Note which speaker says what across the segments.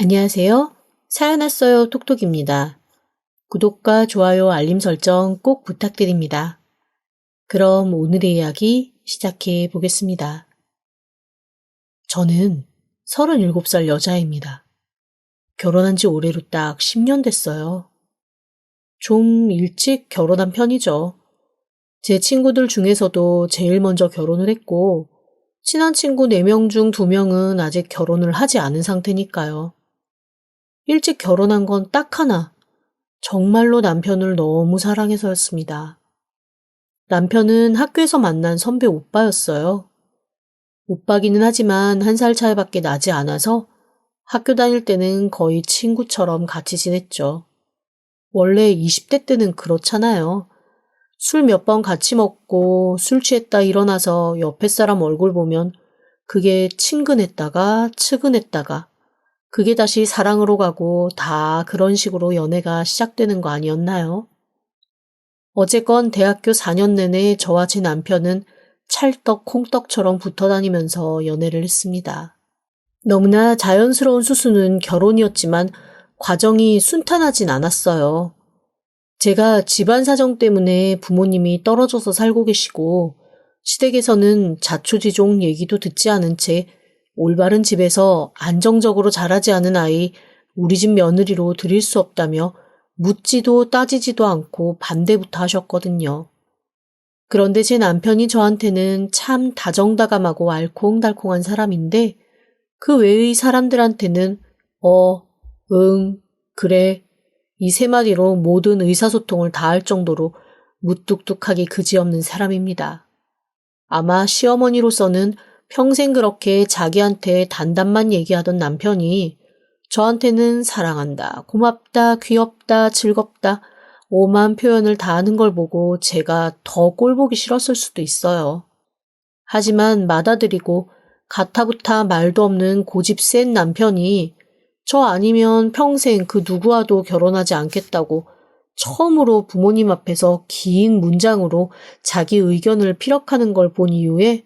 Speaker 1: 안녕하세요. 사연 왔어요 톡톡입니다. 구독과 좋아요 알림 설정 꼭 부탁드립니다. 그럼 오늘의 이야기 시작해 보겠습니다. 저는 37살 여자입니다. 결혼한 지 올해로 딱 10년 됐어요. 좀 일찍 결혼한 편이죠. 제 친구들 중에서도 제일 먼저 결혼을 했고, 친한 친구 4명 중 2명은 아직 결혼을 하지 않은 상태니까요. 일찍 결혼한 건 딱 하나. 정말로 남편을 너무 사랑해서였습니다. 남편은 학교에서 만난 선배 오빠였어요. 오빠기는 하지만 1살 차이밖에 나지 않아서 학교 다닐 때는 거의 친구처럼 같이 지냈죠. 원래 20대 때는 그렇잖아요. 술 몇 번 같이 먹고 술 취했다 일어나서 옆에 사람 얼굴 보면 그게 친근했다가 측은했다가 그게 다시 사랑으로 가고 다 그런 식으로 연애가 시작되는 거 아니었나요? 어쨌건 대학교 4년 내내 저와 제 남편은 찰떡 콩떡처럼 붙어 다니면서 연애를 했습니다. 너무나 자연스러운 수순은 결혼이었지만 과정이 순탄하진 않았어요. 제가 집안 사정 때문에 부모님이 떨어져서 살고 계시고 시댁에서는 자초지종 얘기도 듣지 않은 채 올바른 집에서 안정적으로 자라지 않은 아이 우리 집 며느리로 드릴 수 없다며 묻지도 따지지도 않고 반대부터 하셨거든요. 그런데 제 남편이 저한테는 참 다정다감하고 알콩달콩한 사람인데 그 외의 사람들한테는 응, 그래 이 세 마디로 모든 의사소통을 다 할 정도로 무뚝뚝하기 그지없는 사람입니다. 아마 시어머니로서는 평생 그렇게 자기한테 단단만 얘기하던 남편이 저한테는 사랑한다, 고맙다, 귀엽다, 즐겁다, 오만 표현을 다 하는 걸 보고 제가 더 꼴보기 싫었을 수도 있어요. 하지만 맏아들이고 가타부타 말도 없는 고집 센 남편이 저 아니면 평생 그 누구와도 결혼하지 않겠다고 처음으로 부모님 앞에서 긴 문장으로 자기 의견을 피력하는 걸 본 이후에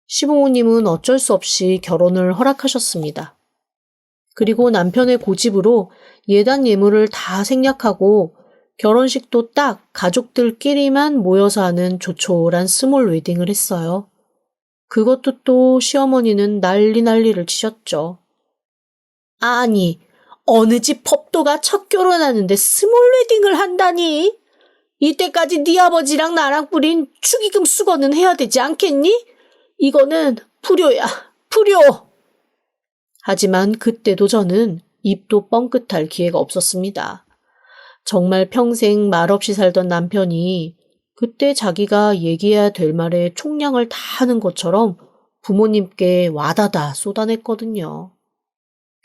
Speaker 1: 시부모님은 어쩔 수 없이 결혼을 허락하셨습니다. 그리고 남편의 고집으로 예단 예물을 다 생략하고 결혼식도 딱 가족들끼리만 모여서 하는 조촐한 스몰 웨딩을 했어요. 그것도 또 시어머니는 난리를 치셨죠. 아니, 어느 집 법도가 첫 결혼하는데 스몰 웨딩을 한다니? 이때까지 네 아버지랑 나랑 뿌린 축의금 수거는 해야 되지 않겠니? 이거는 불효야, 불효! 하지만 그때도 저는 입도 뻥끗할 기회가 없었습니다. 정말 평생 말없이 살던 남편이 그때 자기가 얘기해야 될 말에 총량을 다 하는 것처럼 부모님께 와다다 쏟아냈거든요.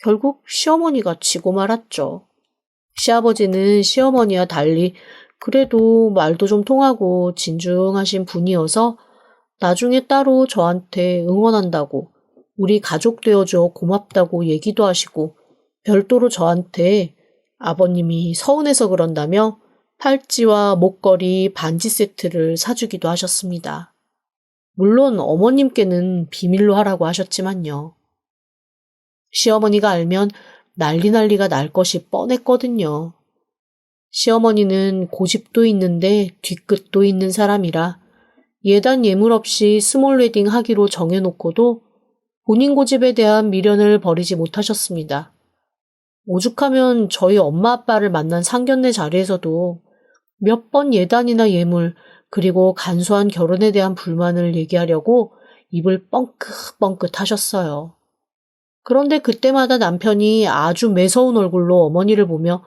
Speaker 1: 결국 시어머니가 지고 말았죠. 시아버지는 시어머니와 달리 그래도 말도 좀 통하고 진중하신 분이어서 나중에 따로 저한테 응원한다고 우리 가족 되어줘 고맙다고 얘기도 하시고 별도로 저한테 아버님이 서운해서 그런다며 팔찌와 목걸이, 반지 세트를 사주기도 하셨습니다. 물론 어머님께는 비밀로 하라고 하셨지만요. 시어머니가 알면 난리가 날 것이 뻔했거든요. 시어머니는 고집도 있는데 뒤끝도 있는 사람이라 예단 예물 없이 스몰 웨딩 하기로 정해놓고도 본인 고집에 대한 미련을 버리지 못하셨습니다. 오죽하면 저희 엄마 아빠를 만난 상견례 자리에서도 몇 번 예단이나 예물 그리고 간소한 결혼에 대한 불만을 얘기하려고 입을 뻥끗뻥끗 하셨어요. 그런데 그때마다 남편이 아주 매서운 얼굴로 어머니를 보며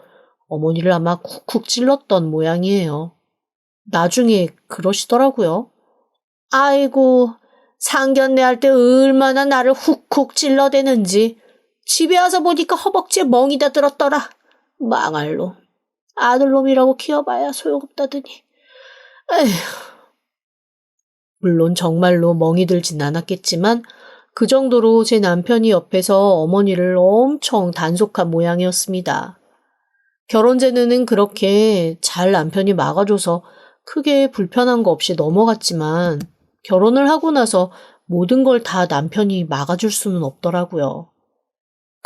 Speaker 1: 어머니를 아마 쿡쿡 찔렀던 모양이에요. 나중에 그러시더라고요. 아이고, 상견례 할 때 얼마나 나를 훅훅 찔러대는지 집에 와서 보니까 허벅지에 멍이 다 들었더라. 망할 놈. 아들놈이라고 키워봐야 소용없다더니. 에휴. 물론 정말로 멍이 들진 않았겠지만 그 정도로 제 남편이 옆에서 어머니를 엄청 단속한 모양이었습니다. 결혼 전에는 그렇게 잘 남편이 막아줘서 크게 불편한 거 없이 넘어갔지만 결혼을 하고 나서 모든 걸 다 남편이 막아줄 수는 없더라고요.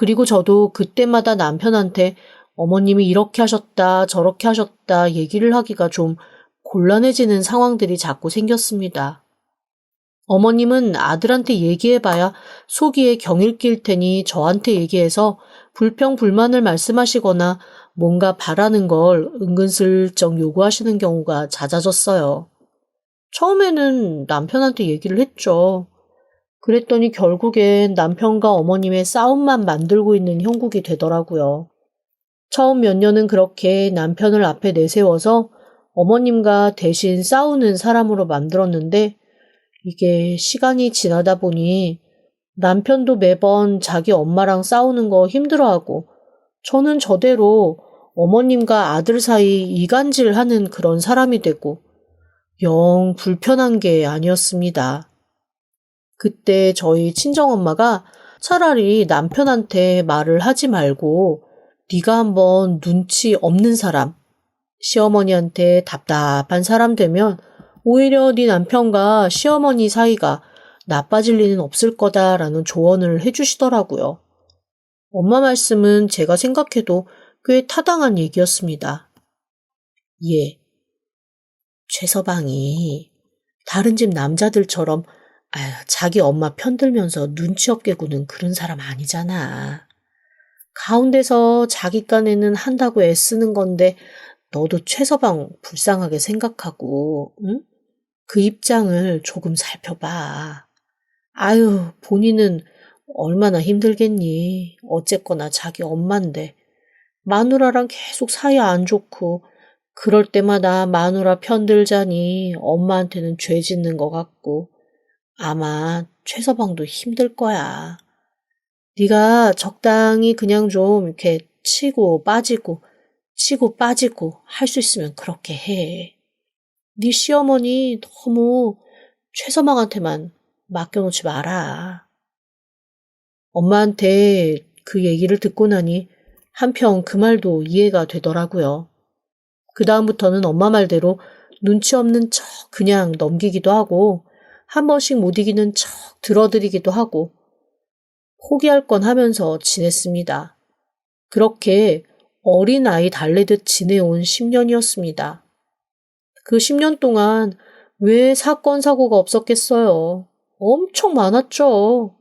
Speaker 1: 그리고 저도 그때마다 남편한테 어머님이 이렇게 하셨다, 저렇게 하셨다 얘기를 하기가 좀 곤란해지는 상황들이 자꾸 생겼습니다. 어머님은 아들한테 얘기해봐야 속이에 경일 낄 테니 저한테 얘기해서 불평불만을 말씀하시거나 뭔가 바라는 걸 은근슬쩍 요구하시는 경우가 잦아졌어요. 처음에는 남편한테 얘기를 했죠. 그랬더니 결국엔 남편과 어머님의 싸움만 만들고 있는 형국이 되더라고요. 처음 몇 년은 그렇게 남편을 앞에 내세워서 어머님과 대신 싸우는 사람으로 만들었는데 이게 시간이 지나다 보니 남편도 매번 자기 엄마랑 싸우는 거 힘들어하고 저는 저대로 어머님과 아들 사이 이간질하는 그런 사람이 되고 영 불편한 게 아니었습니다. 그때 저희 친정엄마가 차라리 남편한테 말을 하지 말고 네가 한번 눈치 없는 사람, 시어머니한테 답답한 사람 되면 오히려 네 남편과 시어머니 사이가 나빠질 리는 없을 거다라는 조언을 해주시더라고요. 엄마 말씀은 제가 생각해도 꽤 타당한 얘기였습니다. 예, 최서방이 다른 집 남자들처럼 자기 엄마 편들면서 눈치 없게 구는 그런 사람 아니잖아. 가운데서 자기 깐에는 한다고 애쓰는 건데 너도 최서방 불쌍하게 생각하고 응? 그 입장을 조금 살펴봐. 아유, 본인은 얼마나 힘들겠니. 어쨌거나 자기 엄마인데 마누라랑 계속 사이 안 좋고 그럴 때마다 마누라 편들자니 엄마한테는 죄 짓는 것 같고 아마 최서방도 힘들 거야. 네가 적당히 그냥 좀 이렇게 치고 빠지고 할 수 있으면 그렇게 해. 네 시어머니 너무 최서방한테만 맡겨놓지 마라. 엄마한테 그 얘기를 듣고 나니 한편 그 말도 이해가 되더라고요. 그 다음부터는 엄마 말대로 눈치 없는 척 그냥 넘기기도 하고 한 번씩 못 이기는 척 들어드리기도 하고 포기할 건 하면서 지냈습니다. 그렇게 어린아이 달래듯 지내온 10년이었습니다. 그 10년 동안 왜 사건, 사고가 없었겠어요. 엄청 많았죠.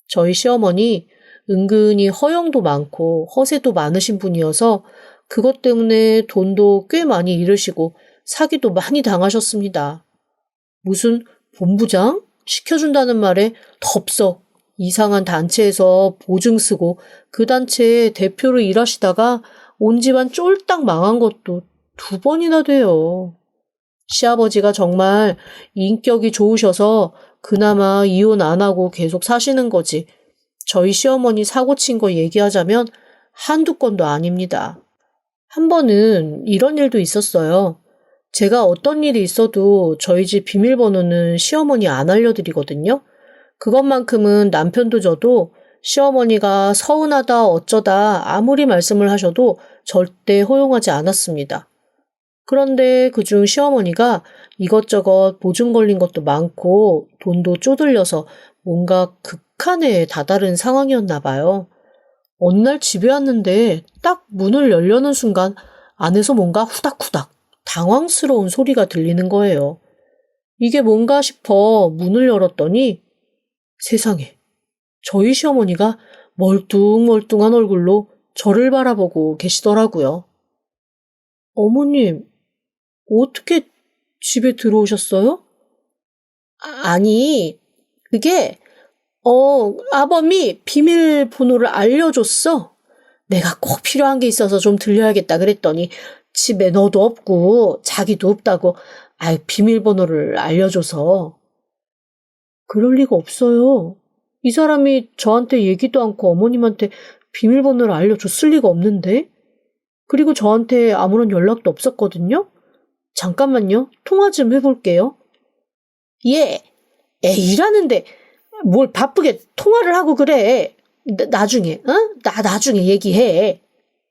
Speaker 1: 저희 시어머니 은근히 허영도 많고 허세도 많으신 분이어서 그것 때문에 돈도 꽤 많이 잃으시고 사기도 많이 당하셨습니다. 무슨 본부장? 시켜준다는 말에 덥석 이상한 단체에서 보증 쓰고 그 단체의 대표로 일하시다가 온 집안 쫄딱 망한 것도 2번이나 돼요. 시아버지가 정말 인격이 좋으셔서 그나마 이혼 안 하고 계속 사시는 거지. 저희 시어머니 사고 친 거 얘기하자면 한두 건도 아닙니다. 한 번은 이런 일도 있었어요. 제가 어떤 일이 있어도 저희 집 비밀번호는 시어머니 안 알려드리거든요. 그것만큼은 남편도 저도 시어머니가 서운하다 어쩌다 아무리 말씀을 하셔도 절대 허용하지 않았습니다. 그런데 그중 시어머니가 이것저것 보증 걸린 것도 많고 돈도 쪼들려서 뭔가 극한에 다다른 상황이었나 봐요. 어느 날 집에 왔는데 딱 문을 열려는 순간 안에서 뭔가 후닥후닥 당황스러운 소리가 들리는 거예요. 이게 뭔가 싶어 문을 열었더니 세상에 저희 시어머니가 멀뚱멀뚱한 얼굴로 저를 바라보고 계시더라고요. 어머님, 어떻게 집에 들어오셨어요? 아니, 그게 아범이 비밀번호를 알려줬어. 내가 꼭 필요한 게 있어서 좀 들려야겠다 그랬더니 집에 너도 없고 자기도 없다고 비밀번호를 알려줘서. 그럴 리가 없어요. 이 사람이 저한테 얘기도 않고 어머님한테 비밀번호를 알려줬을 리가 없는데. 그리고 저한테 아무런 연락도 없었거든요. 잠깐만요. 통화 좀 해볼게요. 예. 일하는데 뭘 바쁘게 통화를 하고 그래. 나중에, 나중에 얘기해.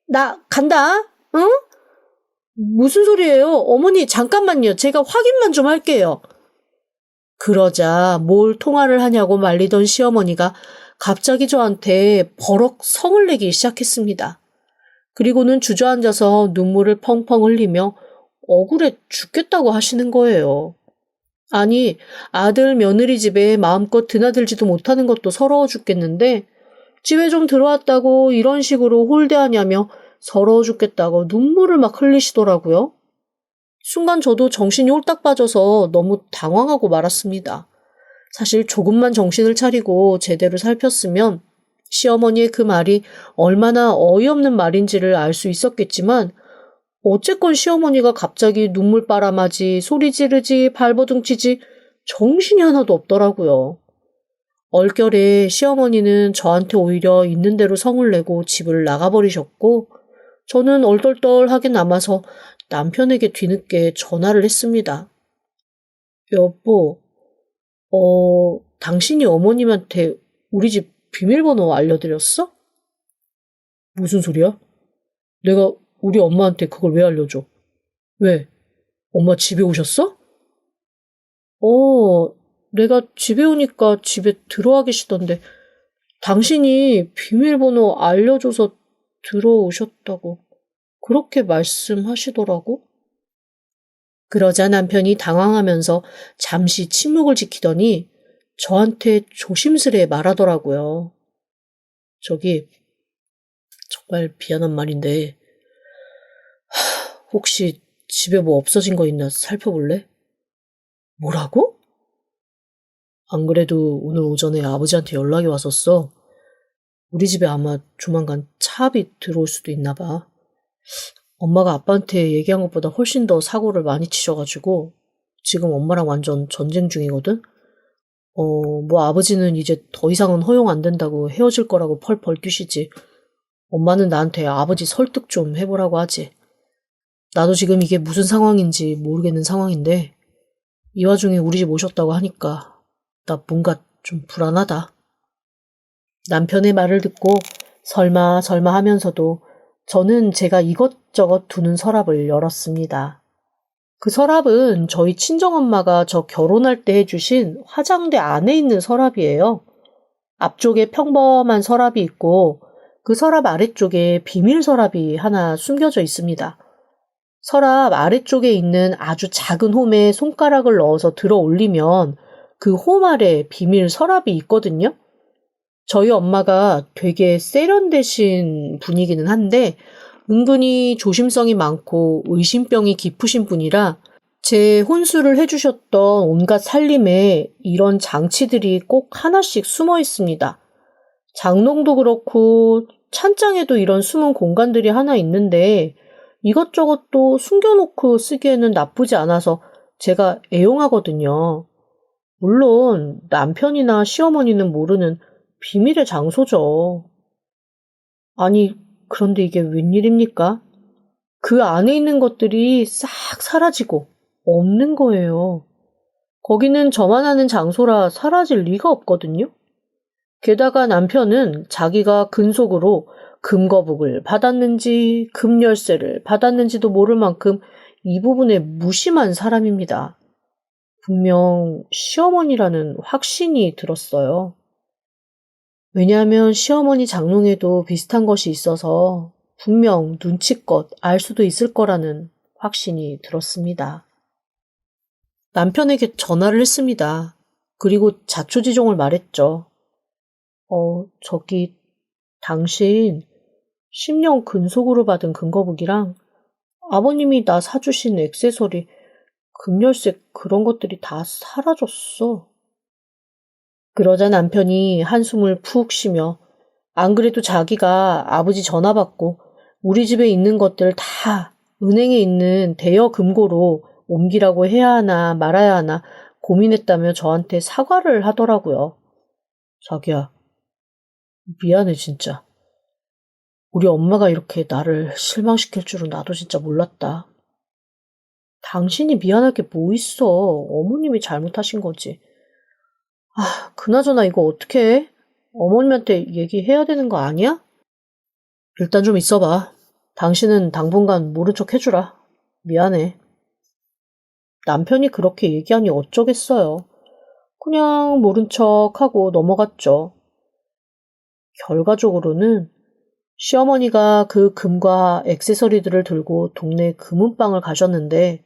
Speaker 1: 나 간다. 응? 무슨 소리예요? 어머니 잠깐만요. 제가 확인만 좀 할게요. 그러자 뭘 통화를 하냐고 말리던 시어머니가 갑자기 저한테 버럭 성을 내기 시작했습니다. 그리고는 주저앉아서 눈물을 펑펑 흘리며 억울해 죽겠다고 하시는 거예요. 아니, 아들 며느리 집에 마음껏 드나들지도 못하는 것도 서러워 죽겠는데 집에 좀 들어왔다고 이런 식으로 홀대하냐며 서러워 죽겠다고 눈물을 막 흘리시더라고요. 순간 저도 정신이 홀딱 빠져서 너무 당황하고 말았습니다. 사실 조금만 정신을 차리고 제대로 살폈으면 시어머니의 그 말이 얼마나 어이없는 말인지를 알 수 있었겠지만 어쨌건 시어머니가 갑자기 눈물바람하지, 소리 지르지, 발버둥치지 정신이 하나도 없더라고요. 얼결에 시어머니는 저한테 오히려 있는 대로 성을 내고 집을 나가버리셨고 저는 얼떨떨하게 남아서 남편에게 뒤늦게 전화를 했습니다. 여보, 당신이 어머님한테 우리 집 비밀번호 알려드렸어? 무슨 소리야? 내가 우리 엄마한테 그걸 왜 알려줘? 왜? 엄마 집에 오셨어? 내가 집에 오니까 집에 들어와 계시던데 당신이 비밀번호 알려줘서 들어오셨다고 그렇게 말씀하시더라고? 그러자 남편이 당황하면서 잠시 침묵을 지키더니 저한테 조심스레 말하더라고요. 저기 정말 미안한 말인데 혹시 집에 뭐 없어진 거 있나 살펴볼래? 뭐라고? 안 그래도 오늘 오전에 아버지한테 연락이 왔었어. 우리 집에 아마 조만간 차압이 들어올 수도 있나 봐. 엄마가 아빠한테 얘기한 것보다 훨씬 더 사고를 많이 치셔가지고 지금 엄마랑 완전 전쟁 중이거든? 뭐 아버지는 이제 더 이상은 허용 안 된다고 헤어질 거라고 펄펄 뛰시지. 엄마는 나한테 아버지 설득 좀 해보라고 하지. 나도 지금 이게 무슨 상황인지 모르겠는 상황인데 이 와중에 우리 집 오셨다고 하니까 나 뭔가 좀 불안하다. 남편의 말을 듣고 설마 하면서도 저는 제가 이것저것 두는 서랍을 열었습니다. 그 서랍은 저희 친정엄마가 저 결혼할 때 해주신 화장대 안에 있는 서랍이에요. 앞쪽에 평범한 서랍이 있고 그 서랍 아래쪽에 비밀 서랍이 하나 숨겨져 있습니다. 서랍 아래쪽에 있는 아주 작은 홈에 손가락을 넣어서 들어 올리면 그 홈 아래 비밀 서랍이 있거든요. 저희 엄마가 되게 세련되신 분이기는 한데 은근히 조심성이 많고 의심병이 깊으신 분이라 제 혼수를 해주셨던 온갖 살림에 이런 장치들이 꼭 하나씩 숨어 있습니다. 장롱도 그렇고 찬장에도 이런 숨은 공간들이 하나 있는데 이것저것 또 숨겨놓고 쓰기에는 나쁘지 않아서 제가 애용하거든요. 물론 남편이나 시어머니는 모르는 비밀의 장소죠. 아니, 그런데 이게 웬일입니까? 그 안에 있는 것들이 싹 사라지고 없는 거예요. 거기는 저만 아는 장소라 사라질 리가 없거든요. 게다가 남편은 자기가 근속으로 금거북을 받았는지 금열쇠를 받았는지도 모를 만큼 이 부분에 무심한 사람입니다. 분명 시어머니라는 확신이 들었어요. 왜냐하면 시어머니 장롱에도 비슷한 것이 있어서 분명 눈치껏 알 수도 있을 거라는 확신이 들었습니다. 남편에게 전화를 했습니다. 그리고 자초지종을 말했죠. 저기 당신 10년 근속으로 받은 금거북이랑 아버님이 나 사주신 액세서리, 금열쇠 그런 것들이 다 사라졌어. 그러자 남편이 한숨을 푹 쉬며 안 그래도 자기가 아버지 전화 받고 우리 집에 있는 것들 다 은행에 있는 대여 금고로 옮기라고 해야 하나 말아야 하나 고민했다며 저한테 사과를 하더라고요. 자기야, 미안해 진짜. 우리 엄마가 이렇게 나를 실망시킬 줄은 나도 진짜 몰랐다. 당신이 미안할 게 뭐 있어. 어머님이 잘못하신 거지. 그나저나 이거 어떻게 해? 어머님한테 얘기해야 되는 거 아니야? 일단 좀 있어봐. 당신은 당분간 모른 척 해주라. 미안해. 남편이 그렇게 얘기하니 어쩌겠어요. 그냥 모른 척 하고 넘어갔죠. 결과적으로는 시어머니가 그 금과 액세서리들을 들고 동네 금은방을 가셨는데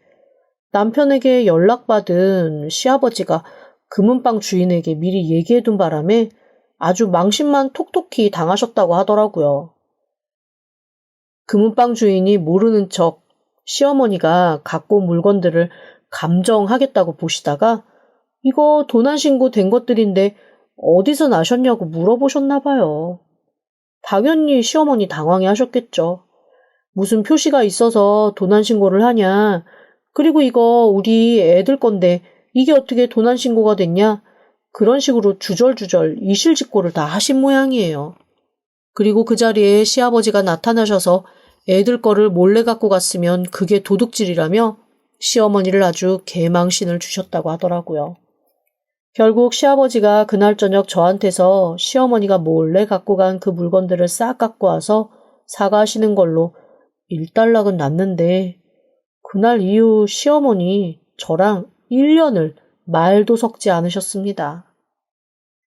Speaker 1: 남편에게 연락받은 시아버지가 금은방 주인에게 미리 얘기해둔 바람에 아주 망신만 톡톡히 당하셨다고 하더라고요. 금은방 주인이 모르는 척 시어머니가 갖고 온 물건들을 감정하겠다고 보시다가 이거 도난신고 된 것들인데 어디서 나셨냐고 물어보셨나 봐요. 당연히 시어머니 당황해 하셨겠죠. 무슨 표시가 있어서 도난신고를 하냐. 그리고 이거 우리 애들 건데 이게 어떻게 도난신고가 됐냐. 그런 식으로 주절주절 이실직고를 다 하신 모양이에요. 그리고 그 자리에 시아버지가 나타나셔서 애들 거를 몰래 갖고 갔으면 그게 도둑질이라며 시어머니를 아주 개망신을 주셨다고 하더라고요. 결국 시아버지가 그날 저녁 저한테서 시어머니가 몰래 갖고 간 그 물건들을 싹 갖고 와서 사과하시는 걸로 일단락은 났는데 그날 이후 시어머니 저랑 1년을 말도 섞지 않으셨습니다.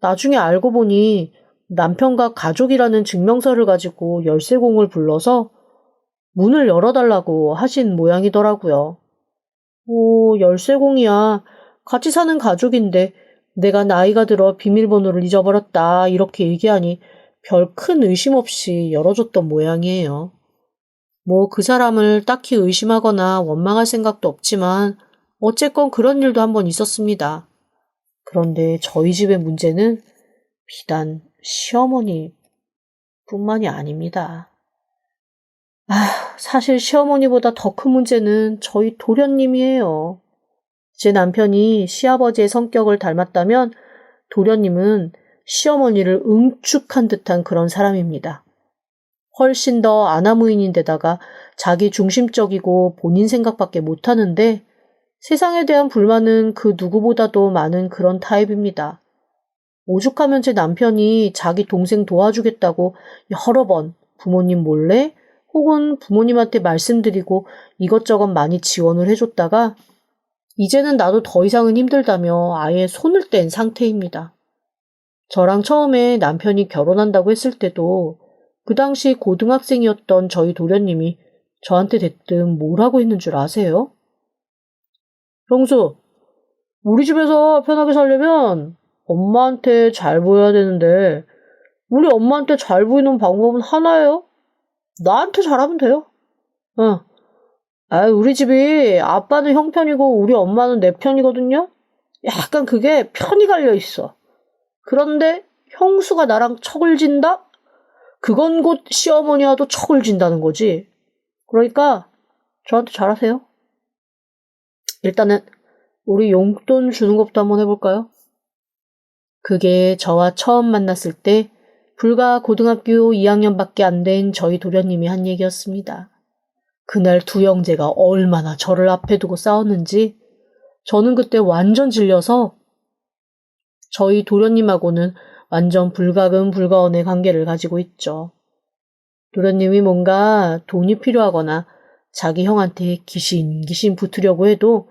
Speaker 1: 나중에 알고 보니 남편과 가족이라는 증명서를 가지고 열쇠공을 불러서 문을 열어달라고 하신 모양이더라고요. 오, 열쇠공이야. 같이 사는 가족인데 내가 나이가 들어 비밀번호를 잊어버렸다 이렇게 얘기하니 별 큰 의심 없이 열어줬던 모양이에요. 뭐 그 사람을 딱히 의심하거나 원망할 생각도 없지만 어쨌건 그런 일도 한번 있었습니다. 그런데 저희 집의 문제는 비단 시어머니뿐만이 아닙니다. 사실 시어머니보다 더 큰 문제는 저희 도련님이에요. 제 남편이 시아버지의 성격을 닮았다면 도련님은 시어머니를 응축한 듯한 그런 사람입니다. 훨씬 더 아나무인인데다가 자기 중심적이고 본인 생각밖에 못하는데 세상에 대한 불만은 그 누구보다도 많은 그런 타입입니다. 오죽하면 제 남편이 자기 동생 도와주겠다고 여러 번 부모님 몰래 혹은 부모님한테 말씀드리고 이것저것 많이 지원을 해줬다가 이제는 나도 더 이상은 힘들다며 아예 손을 뗀 상태입니다. 저랑 처음에 남편이 결혼한다고 했을 때도 그 당시 고등학생이었던 저희 도련님이 저한테 대뜸 뭐라고 했는 줄 아세요? 형수, 우리 집에서 편하게 살려면 엄마한테 잘 보여야 되는데 우리 엄마한테 잘 보이는 방법은 하나예요. 나한테 잘하면 돼요. 우리 집이 아빠는 형 편이고 우리 엄마는 내 편이거든요. 약간 그게 편이 갈려 있어. 그런데 형수가 나랑 척을 진다? 그건 곧 시어머니와도 척을 진다는 거지. 그러니까 저한테 잘하세요. 일단은 우리 용돈 주는 것부터 한번 해볼까요? 그게 저와 처음 만났을 때 불과 고등학교 2학년밖에 안 된 저희 도련님이 한 얘기였습니다. 그날 두 형제가 얼마나 저를 앞에 두고 싸웠는지 저는 그때 완전 질려서 저희 도련님하고는 완전 불가금 불가언의 관계를 가지고 있죠. 도련님이 뭔가 돈이 필요하거나 자기 형한테 기신기신 붙으려고 해도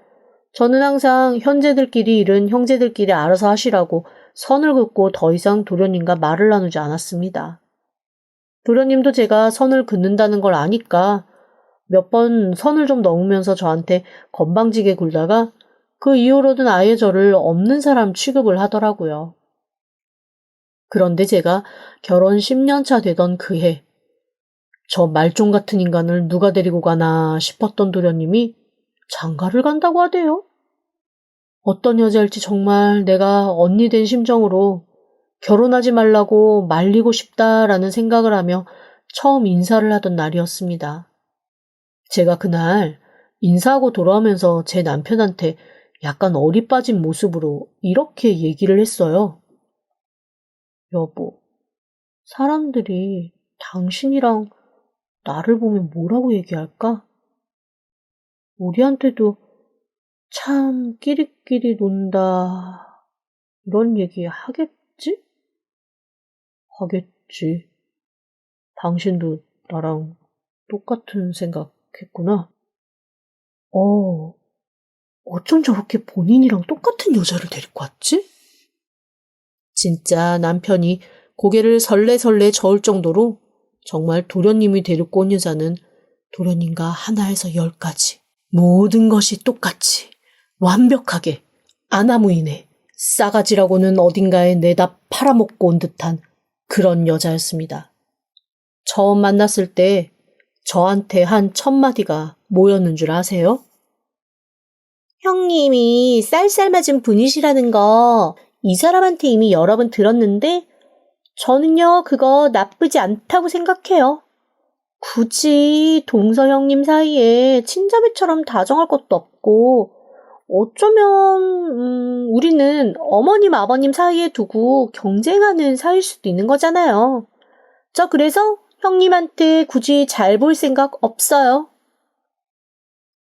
Speaker 1: 저는 항상 형제들끼리 일은 형제들끼리 알아서 하시라고 선을 긋고 더 이상 도련님과 말을 나누지 않았습니다. 도련님도 제가 선을 긋는다는 걸 아니까 몇 번 선을 좀 넘으면서 저한테 건방지게 굴다가 그 이후로는 아예 저를 없는 사람 취급을 하더라고요. 그런데 제가 결혼 10년 차 되던 그 해, 저 말종 같은 인간을 누가 데리고 가나 싶었던 도련님이 장가를 간다고 하대요. 어떤 여자일지 정말 내가 언니 된 심정으로 결혼하지 말라고 말리고 싶다라는 생각을 하며 처음 인사를 하던 날이었습니다. 제가 그날 인사하고 돌아오면서 제 남편한테 약간 어리 빠진 모습으로 이렇게 얘기를 했어요. 여보, 사람들이 당신이랑 나를 보면 뭐라고 얘기할까? 우리한테도 참 끼리끼리 논다 이런 얘기 하겠지? 하겠지. 당신도 나랑 똑같은 생각했구나. 어쩜 저렇게 본인이랑 똑같은 여자를 데리고 왔지? 진짜 남편이 고개를 설레설레 저을 정도로 정말 도련님이 데리고 온 여자는 도련님과 하나에서 10까지 모든 것이 똑같이 완벽하게 아나무인에 싸가지라고는 어딘가에 내다 팔아먹고 온 듯한 그런 여자였습니다. 처음 만났을 때 저한테 한 첫마디가 뭐였는 줄 아세요? 형님이 쌀쌀맞은 분이시라는 거 이 사람한테 이미 여러 번 들었는데 저는요 그거 나쁘지 않다고 생각해요. 굳이 동서 형님 사이에 친자매처럼 다정할 것도 없고 어쩌면 우리는 어머님 아버님 사이에 두고 경쟁하는 사이일 수도 있는 거잖아요. 저 그래서 형님한테 굳이 잘 볼 생각 없어요.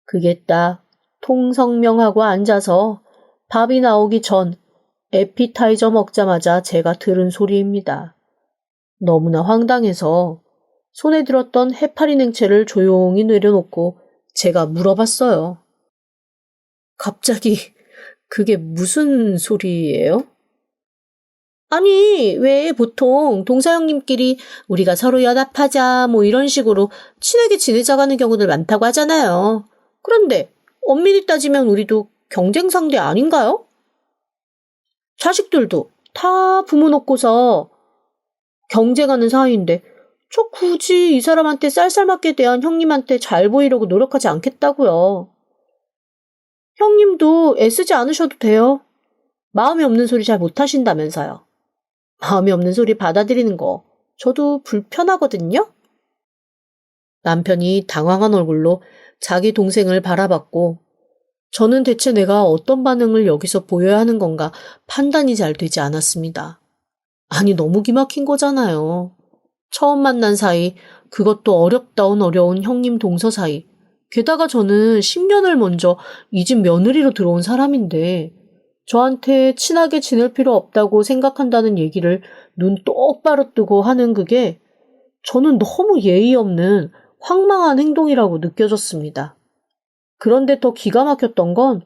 Speaker 1: 그게 딱 통성명하고 앉아서 밥이 나오기 전 에피타이저 먹자마자 제가 들은 소리입니다. 너무나 황당해서 손에 들었던 해파리 냉채를 조용히 내려놓고 제가 물어봤어요. 갑자기 그게 무슨 소리예요? 아니, 왜 보통 동서 형님끼리 우리가 서로 연합하자 뭐 이런 식으로 친하게 지내자가는 경우들 많다고 하잖아요. 그런데 엄밀히 따지면 우리도 경쟁 상대 아닌가요? 자식들도 다 부모 놓고서 경쟁하는 사이인데 저 굳이 이 사람한테 쌀쌀맞게 대한 형님한테 잘 보이려고 노력하지 않겠다고요. 형님도 애쓰지 않으셔도 돼요. 마음이 없는 소리 잘 못하신다면서요. 마음이 없는 소리 받아들이는 거 저도 불편하거든요. 남편이 당황한 얼굴로 자기 동생을 바라봤고 저는 대체 내가 어떤 반응을 여기서 보여야 하는 건가 판단이 잘 되지 않았습니다. 아니 너무 기막힌 거잖아요. 처음 만난 사이, 그것도 어려운 형님 동서 사이. 게다가 저는 10년을 먼저 이 집 며느리로 들어온 사람인데 저한테 친하게 지낼 필요 없다고 생각한다는 얘기를 눈 똑바로 뜨고 하는 그게 저는 너무 예의 없는 황망한 행동이라고 느껴졌습니다. 그런데 더 기가 막혔던 건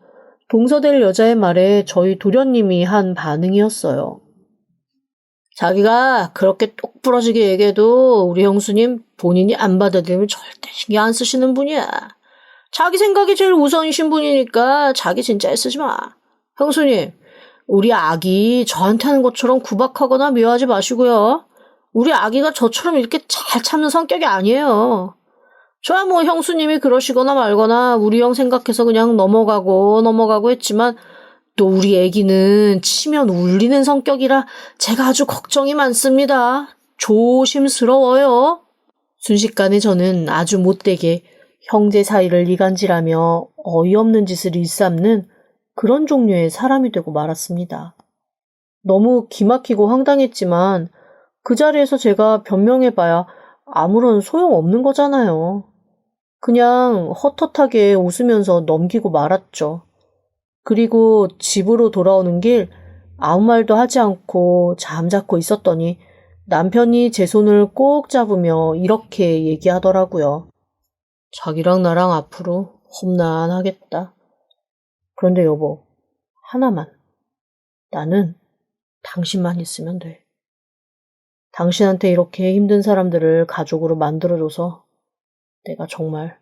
Speaker 1: 동서될 여자의 말에 저희 도련님이 한 반응이었어요. 자기가 그렇게 똑부러지게 얘기해도 우리 형수님 본인이 안 받아들이면 절대 신경 안 쓰시는 분이야. 자기 생각이 제일 우선이신 분이니까 자기 진짜 애쓰지 마. 형수님, 우리 아기 저한테 하는 것처럼 구박하거나 미워하지 마시고요. 우리 아기가 저처럼 이렇게 잘 참는 성격이 아니에요. 저야 뭐 형수님이 그러시거나 말거나 우리 형 생각해서 그냥 넘어가고 했지만 또 우리 애기는 치면 울리는 성격이라 제가 아주 걱정이 많습니다. 조심스러워요. 순식간에 저는 아주 못되게 형제 사이를 이간질하며 어이없는 짓을 일삼는 그런 종류의 사람이 되고 말았습니다. 너무 기막히고 황당했지만 그 자리에서 제가 변명해봐야 아무런 소용없는 거잖아요. 그냥 헛헛하게 웃으면서 넘기고 말았죠. 그리고 집으로 돌아오는 길 아무 말도 하지 않고 잠자코 있었더니 남편이 제 손을 꼭 잡으며 이렇게 얘기하더라고요. 자기랑 나랑 앞으로 험난하겠다. 그런데 여보, 하나만. 나는 당신만 있으면 돼. 당신한테 이렇게 힘든 사람들을 가족으로 만들어줘서 내가 정말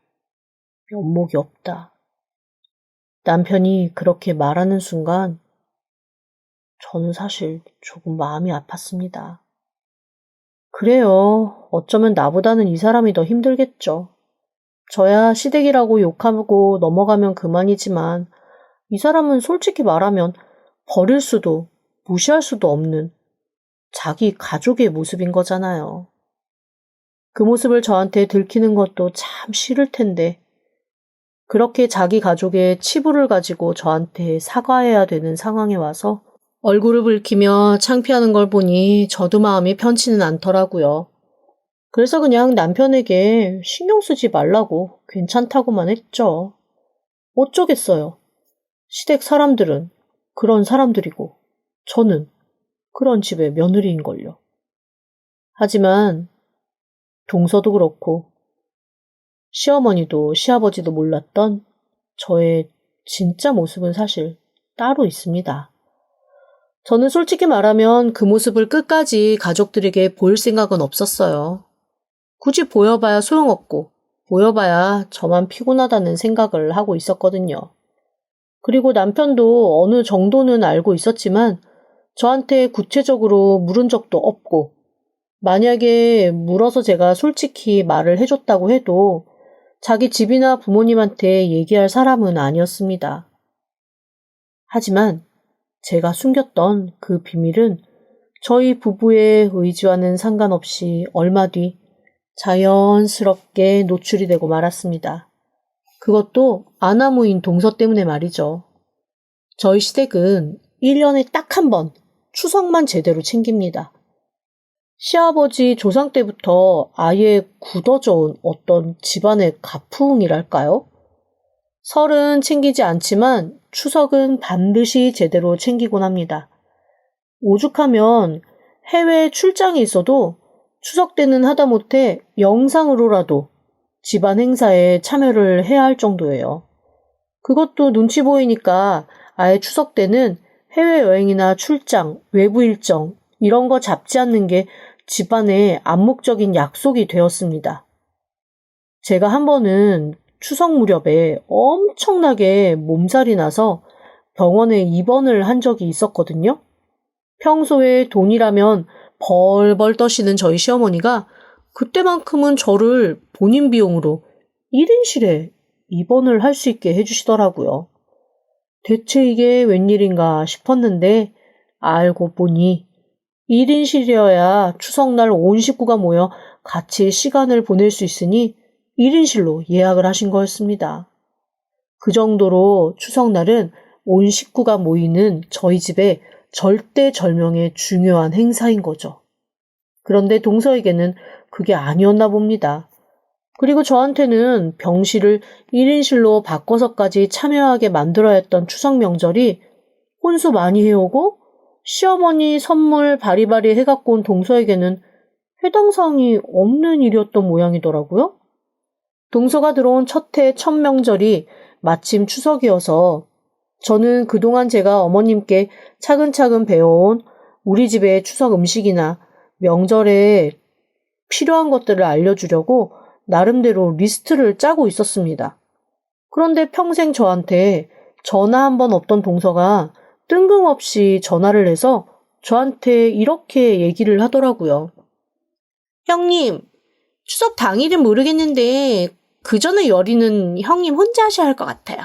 Speaker 1: 면목이 없다. 남편이 그렇게 말하는 순간 저는 사실 조금 마음이 아팠습니다. 그래요. 어쩌면 나보다는 이 사람이 더 힘들겠죠. 저야 시댁이라고 욕하고 넘어가면 그만이지만 이 사람은 솔직히 말하면 버릴 수도 무시할 수도 없는 자기 가족의 모습인 거잖아요. 그 모습을 저한테 들키는 것도 참 싫을 텐데 그렇게 자기 가족의 치부를 가지고 저한테 사과해야 되는 상황에 와서 얼굴을 붉히며 창피하는 걸 보니 저도 마음이 편치는 않더라고요. 그래서 그냥 남편에게 신경 쓰지 말라고 괜찮다고만 했죠. 어쩌겠어요. 시댁 사람들은 그런 사람들이고 저는 그런 집의 며느리인걸요. 하지만 동서도 그렇고 시어머니도 시아버지도 몰랐던 저의 진짜 모습은 사실 따로 있습니다. 저는 솔직히 말하면 그 모습을 끝까지 가족들에게 보일 생각은 없었어요. 굳이 보여봐야 소용없고, 보여봐야 저만 피곤하다는 생각을 하고 있었거든요. 그리고 남편도 어느 정도는 알고 있었지만 저한테 구체적으로 물은 적도 없고, 만약에 물어서 제가 솔직히 말을 해줬다고 해도 자기 집이나 부모님한테 얘기할 사람은 아니었습니다. 하지만 제가 숨겼던 그 비밀은 저희 부부의 의지와는 상관없이 얼마 뒤 자연스럽게 노출이 되고 말았습니다. 그것도 아나무인 동서 때문에 말이죠. 저희 시댁은 1년에 딱 한 번 추석만 제대로 챙깁니다. 시아버지 조상 때부터 아예 굳어져 온 어떤 집안의 가풍이랄까요? 설은 챙기지 않지만 추석은 반드시 제대로 챙기곤 합니다. 오죽하면 해외 출장이 있어도 추석 때는 하다못해 영상으로라도 집안 행사에 참여를 해야 할 정도예요. 그것도 눈치 보이니까 아예 추석 때는 해외여행이나 출장, 외부 일정 이런 거 잡지 않는 게 집안의 암묵적인 약속이 되었습니다. 제가 한 번은 추석 무렵에 엄청나게 몸살이 나서 병원에 입원을 한 적이 있었거든요. 평소에 돈이라면 벌벌 떠시는 저희 시어머니가 그때만큼은 저를 본인 비용으로 1인실에 입원을 할 수 있게 해주시더라고요. 대체 이게 웬일인가 싶었는데 알고 보니 1인실이어야 추석날 온 식구가 모여 같이 시간을 보낼 수 있으니 1인실로 예약을 하신 거였습니다. 그 정도로 추석날은 온 식구가 모이는 저희 집의 절대절명의 중요한 행사인 거죠. 그런데 동서에게는 그게 아니었나 봅니다. 그리고 저한테는 병실을 1인실로 바꿔서까지 참여하게 만들어야 했던 추석 명절이 혼수 많이 해오고 시어머니 선물 바리바리 해갖고 온 동서에게는 해당 사항이 없는 일이었던 모양이더라고요. 동서가 들어온 첫 해 첫 명절이 마침 추석이어서 저는 그동안 제가 어머님께 차근차근 배워온 우리 집의 추석 음식이나 명절에 필요한 것들을 알려주려고 나름대로 리스트를 짜고 있었습니다. 그런데 평생 저한테 전화 한 번 없던 동서가 뜬금없이 전화를 해서 저한테 이렇게 얘기를 하더라고요. 형님, 추석 당일은 모르겠는데 그 전에 요리는 형님 혼자 하셔야 할 것 같아요.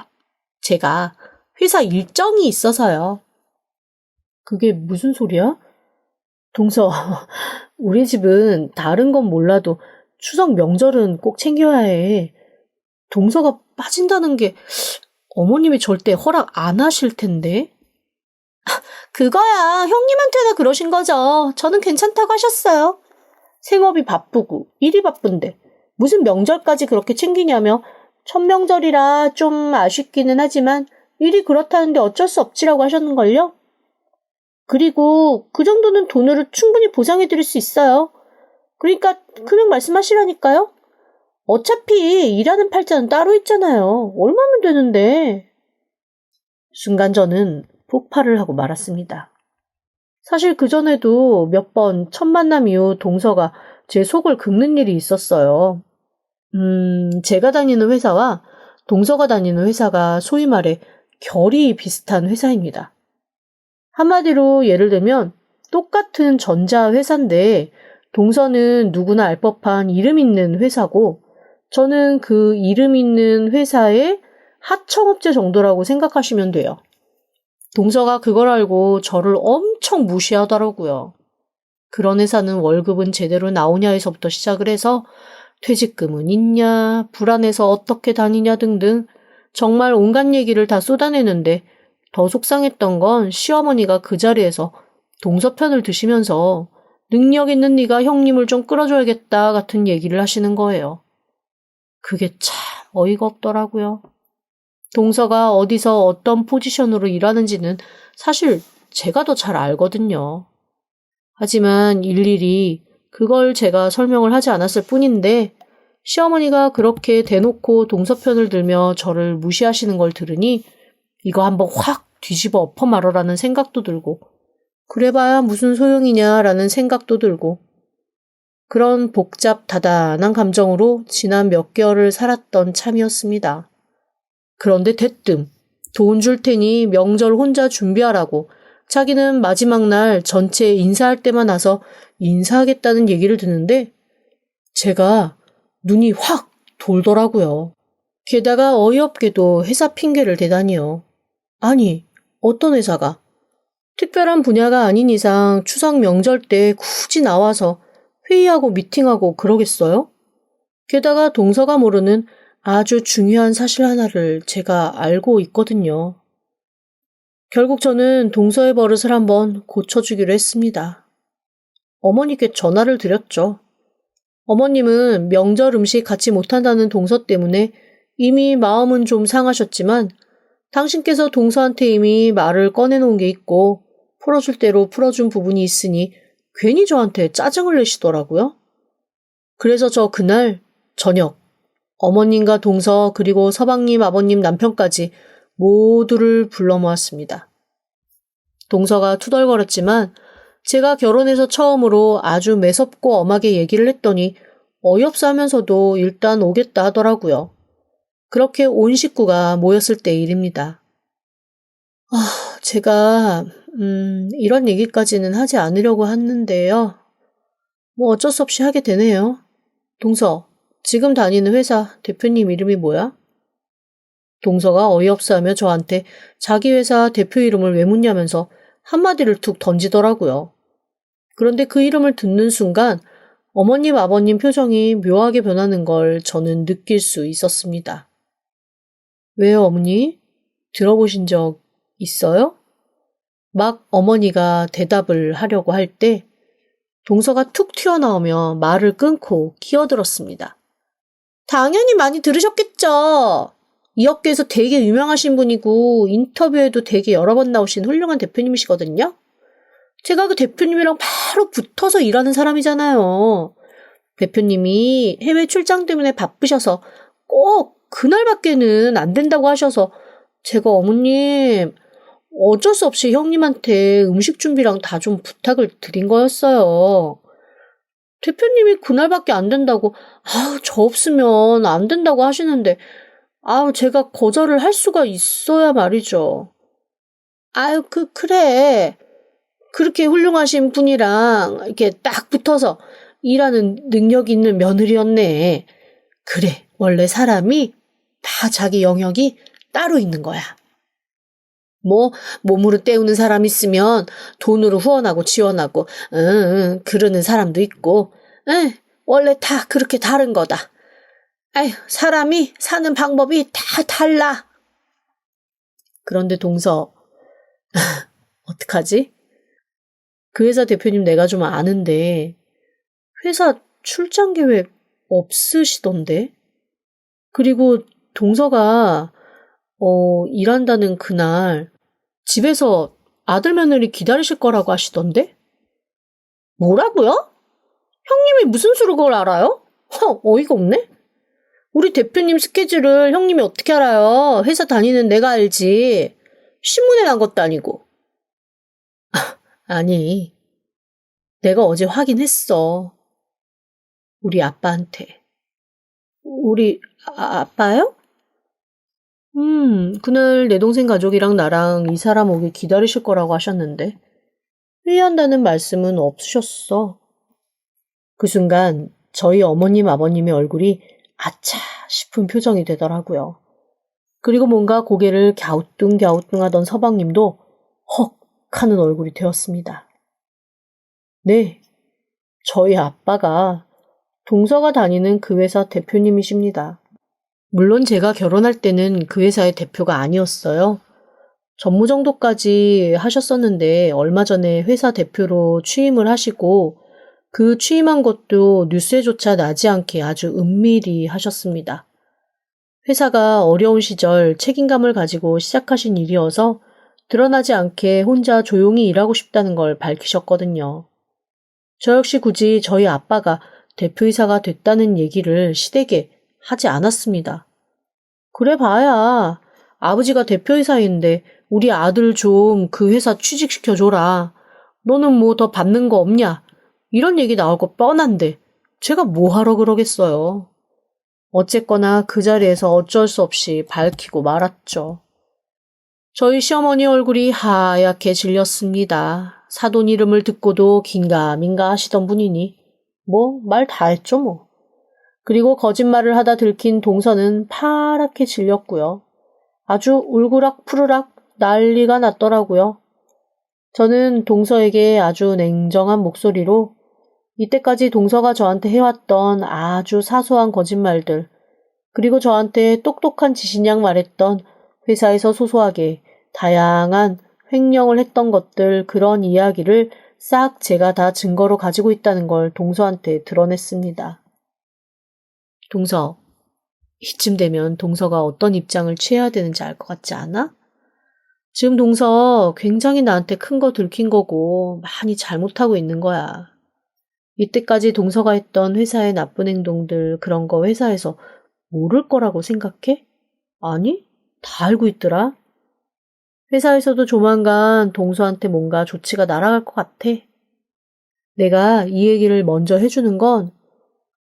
Speaker 1: 제가 회사 일정이 있어서요. 그게 무슨 소리야? 동서, 우리 집은 다른 건 몰라도 추석 명절은 꼭 챙겨야 해. 동서가 빠진다는 게 어머님이 절대 허락 안 하실 텐데. 그거야 형님한테나 그러신 거죠. 저는 괜찮다고 하셨어요. 생업이 바쁘고 일이 바쁜데 무슨 명절까지 그렇게 챙기냐며 첫 명절이라 좀 아쉽기는 하지만 일이 그렇다는데 어쩔 수 없지라고 하셨는걸요. 그리고 그 정도는 돈으로 충분히 보상해드릴 수 있어요. 그러니까 금액 말씀하시라니까요. 어차피 일하는 팔자는 따로 있잖아요. 얼마면 되는데. 순간 저는 폭발을 하고 말았습니다. 사실 그전에도 몇 번 첫 만남 이후 동서가 제 속을 긁는 일이 있었어요. 제가 다니는 회사와 동서가 다니는 회사가 소위 말해 결이 비슷한 회사입니다. 한마디로 예를 들면 똑같은 전자회사인데 동서는 누구나 알 법한 이름 있는 회사고 저는 그 이름 있는 회사의 하청업체 정도라고 생각하시면 돼요. 동서가 그걸 알고 저를 엄청 무시하더라고요. 그런 회사는 월급은 제대로 나오냐에서부터 시작을 해서 퇴직금은 있냐, 불안해서 어떻게 다니냐 등등 정말 온갖 얘기를 다 쏟아내는데 더 속상했던 건 시어머니가 그 자리에서 동서 편을 드시면서 능력 있는 네가 형님을 좀 끌어줘야겠다 같은 얘기를 하시는 거예요. 그게 참 어이가 없더라고요. 동서가 어디서 어떤 포지션으로 일하는지는 사실 제가 더 잘 알거든요. 하지만 일일이 그걸 제가 설명을 하지 않았을 뿐인데 시어머니가 그렇게 대놓고 동서 편을 들며 저를 무시하시는 걸 들으니 이거 한번 확 뒤집어 엎어 말어라는 생각도 들고 그래봐야 무슨 소용이냐라는 생각도 들고 그런 복잡다단한 감정으로 지난 몇 개월을 살았던 참이었습니다. 그런데 대뜸 돈 줄 테니 명절 혼자 준비하라고 자기는 마지막 날 전체 인사할 때만 와서 인사하겠다는 얘기를 듣는데 제가 눈이 확 돌더라고요. 게다가 어이없게도 회사 핑계를 대다니요. 아니, 어떤 회사가? 특별한 분야가 아닌 이상 추석 명절 때 굳이 나와서 회의하고 미팅하고 그러겠어요? 게다가 동서가 모르는 아주 중요한 사실 하나를 제가 알고 있거든요. 결국 저는 동서의 버릇을 한번 고쳐주기로 했습니다. 어머니께 전화를 드렸죠. 어머님은 명절 음식 같이 못한다는 동서 때문에 이미 마음은 좀 상하셨지만 당신께서 동서한테 이미 말을 꺼내놓은 게 있고 풀어줄 대로 풀어준 부분이 있으니 괜히 저한테 짜증을 내시더라고요. 그래서 저 그날 저녁 어머님과 동서 그리고 서방님 아버님 남편까지 모두를 불러 모았습니다. 동서가 투덜거렸지만 제가 결혼해서 처음으로 아주 매섭고 엄하게 얘기를 했더니 어이없어 하면서도 일단 오겠다 하더라고요. 그렇게 온 식구가 모였을 때 일입니다. 제가 이런 얘기까지는 하지 않으려고 했는데요. 뭐 어쩔 수 없이 하게 되네요. 동서, 지금 다니는 회사 대표님 이름이 뭐야? 동서가 어이없어하며 저한테 자기 회사 대표 이름을 왜 묻냐면서 한마디를 툭 던지더라고요. 그런데 그 이름을 듣는 순간 어머님 아버님 표정이 묘하게 변하는 걸 저는 느낄 수 있었습니다. 왜요 어머니? 들어보신 적 있어요? 막 어머니가 대답을 하려고 할 때 동서가 툭 튀어나오며 말을 끊고 끼어들었습니다. 당연히 많이 들으셨겠죠. 이 업계에서 되게 유명하신 분이고 인터뷰에도 되게 여러 번 나오신 훌륭한 대표님이시거든요. 제가 그 대표님이랑 바로 붙어서 일하는 사람이잖아요. 대표님이 해외 출장 때문에 바쁘셔서 꼭 그날밖에는 안 된다고 하셔서 제가 어머님 어쩔 수 없이 형님한테 음식 준비랑 다 좀 부탁을 드린 거였어요. 대표님이 그날밖에 안 된다고 저 없으면 안 된다고 하시는데 제가 거절을 할 수가 있어야 말이죠. 그래. 그렇게 훌륭하신 분이랑 이렇게 딱 붙어서 일하는 능력 있는 며느리였네. 그래, 원래 사람이 다 자기 영역이 따로 있는 거야. 뭐 몸으로 때우는 사람 있으면 돈으로 후원하고 지원하고 그러는 사람도 있고 원래 다 그렇게 다른 거다. 사람이 사는 방법이 다 달라. 그런데 동서 어떡하지? 그 회사 대표님 내가 좀 아는데 회사 출장 계획 없으시던데? 그리고 동서가 일한다는 그날 집에서 아들 며느리 기다리실 거라고 하시던데? 뭐라고요? 형님이 무슨 수로 그걸 알아요? 어이가 없네? 우리 대표님 스케줄을 형님이 어떻게 알아요? 회사 다니는 내가 알지. 신문에 난 것도 아니고. 아니, 내가 어제 확인했어. 우리 아빠한테. 우리 아빠요? 그날 내 동생 가족이랑 나랑 이 사람 오길 기다리실 거라고 하셨는데 회의한다는 말씀은 없으셨어. 그 순간 저희 어머님 아버님의 얼굴이 아차 싶은 표정이 되더라고요. 그리고 뭔가 고개를 갸우뚱갸우뚱하던 서방님도 헉 하는 얼굴이 되었습니다. 네, 저희 아빠가 동서가 다니는 그 회사 대표님이십니다. 물론 제가 결혼할 때는 그 회사의 대표가 아니었어요. 전무 정도까지 하셨었는데 얼마 전에 회사 대표로 취임을 하시고 그 취임한 것도 뉴스에조차 나지 않게 아주 은밀히 하셨습니다. 회사가 어려운 시절 책임감을 가지고 시작하신 일이어서 드러나지 않게 혼자 조용히 일하고 싶다는 걸 밝히셨거든요. 저 역시 굳이 저희 아빠가 대표이사가 됐다는 얘기를 시댁에 하지 않았습니다. 그래 봐야 아버지가 대표이사인데 우리 아들 좀 그 회사 취직시켜줘라. 너는 뭐 더 받는 거 없냐? 이런 얘기 나올 거 뻔한데 제가 뭐 하러 그러겠어요. 어쨌거나 그 자리에서 어쩔 수 없이 밝히고 말았죠. 저희 시어머니 얼굴이 하얗게 질렸습니다. 사돈 이름을 듣고도 긴가민가 하시던 분이니 뭐 말 다 했죠 뭐. 그리고 거짓말을 하다 들킨 동서는 파랗게 질렸고요. 아주 울그락 푸르락 난리가 났더라고요. 저는 동서에게 아주 냉정한 목소리로 이때까지 동서가 저한테 해왔던 아주 사소한 거짓말들, 그리고 저한테 똑똑한 지신양 말했던 회사에서 소소하게 다양한 횡령을 했던 것들, 그런 이야기를 싹 제가 다 증거로 가지고 있다는 걸 동서한테 드러냈습니다. 동서, 이쯤 되면 동서가 어떤 입장을 취해야 되는지 알 것 같지 않아? 지금 동서 굉장히 나한테 큰 거 들킨 거고 많이 잘못하고 있는 거야. 이때까지 동서가 했던 회사의 나쁜 행동들, 그런 거 회사에서 모를 거라고 생각해? 아니, 다 알고 있더라. 회사에서도 조만간 동서한테 뭔가 조치가 날아갈 것 같아. 내가 이 얘기를 먼저 해주는 건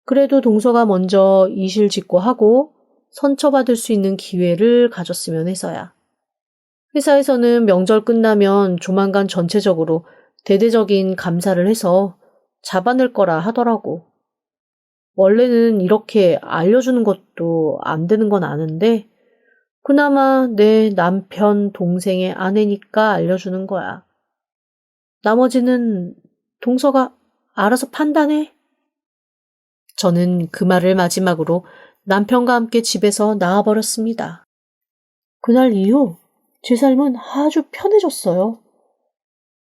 Speaker 1: 그래도 동서가 먼저 이실직고하고 선처받을 수 있는 기회를 가졌으면 해서야. 회사에서는 명절 끝나면 조만간 전체적으로 대대적인 감사를 해서 잡아낼 거라 하더라고. 원래는 이렇게 알려주는 것도 안 되는 건 아는데 그나마 내 남편 동생의 아내니까 알려주는 거야. 나머지는 동서가 알아서 판단해. 저는 그 말을 마지막으로 남편과 함께 집에서 나와버렸습니다. 그날 이후 제 삶은 아주 편해졌어요.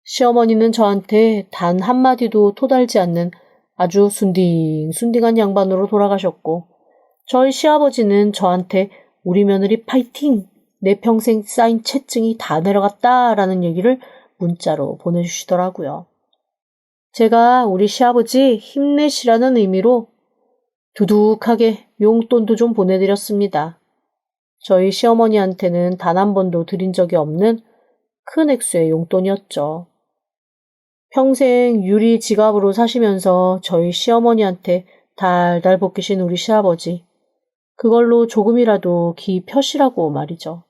Speaker 1: 시어머니는 저한테 단 한마디도 토달지 않는 아주 순딩순딩한 양반으로 돌아가셨고, 저희 시아버지는 저한테 우리 며느리 파이팅! 내 평생 쌓인 채증이 다 내려갔다라는 얘기를 문자로 보내주시더라고요. 제가 우리 시아버지 힘내시라는 의미로 두둑하게 용돈도 좀 보내드렸습니다. 저희 시어머니한테는 단 한 번도 드린 적이 없는 큰 액수의 용돈이었죠. 평생 유리 지갑으로 사시면서 저희 시어머니한테 달달 볶이신 우리 시아버지, 그걸로 조금이라도 기 펴시라고 말이죠.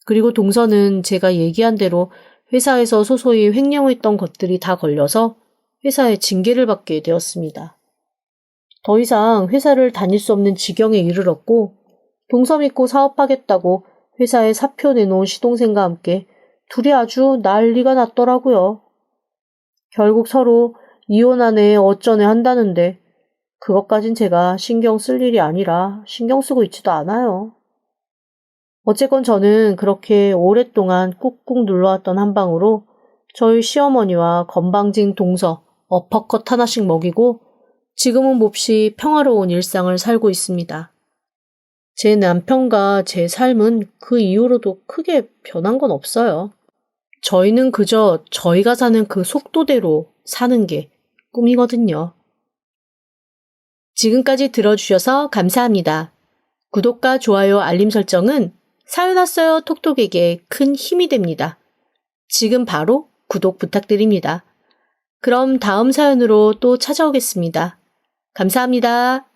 Speaker 1: 그리고 동서는 제가 얘기한 대로 회사에서 소소히 횡령했던 것들이 다 걸려서 회사에 징계를 받게 되었습니다. 더 이상 회사를 다닐 수 없는 지경에 이르렀고, 동서 믿고 사업하겠다고 회사에 사표 내놓은 시동생과 함께 둘이 아주 난리가 났더라고요. 결국 서로 이혼하네 어쩌네 한다는데 그것까진 제가 신경 쓸 일이 아니라 신경 쓰고 있지도 않아요. 어쨌건 저는 그렇게 오랫동안 꾹꾹 눌러왔던 한 방으로 저희 시어머니와 건방진 동서 어퍼컷 하나씩 먹이고 지금은 몹시 평화로운 일상을 살고 있습니다. 제 남편과 제 삶은 그 이후로도 크게 변한 건 없어요. 저희는 그저 저희가 사는 그 속도대로 사는 게 꿈이거든요. 지금까지 들어주셔서 감사합니다. 구독과 좋아요, 알림 설정은 사연 왔어요 톡톡에게 큰 힘이 됩니다. 지금 바로 구독 부탁드립니다. 그럼 다음 사연으로 또 찾아오겠습니다. 감사합니다.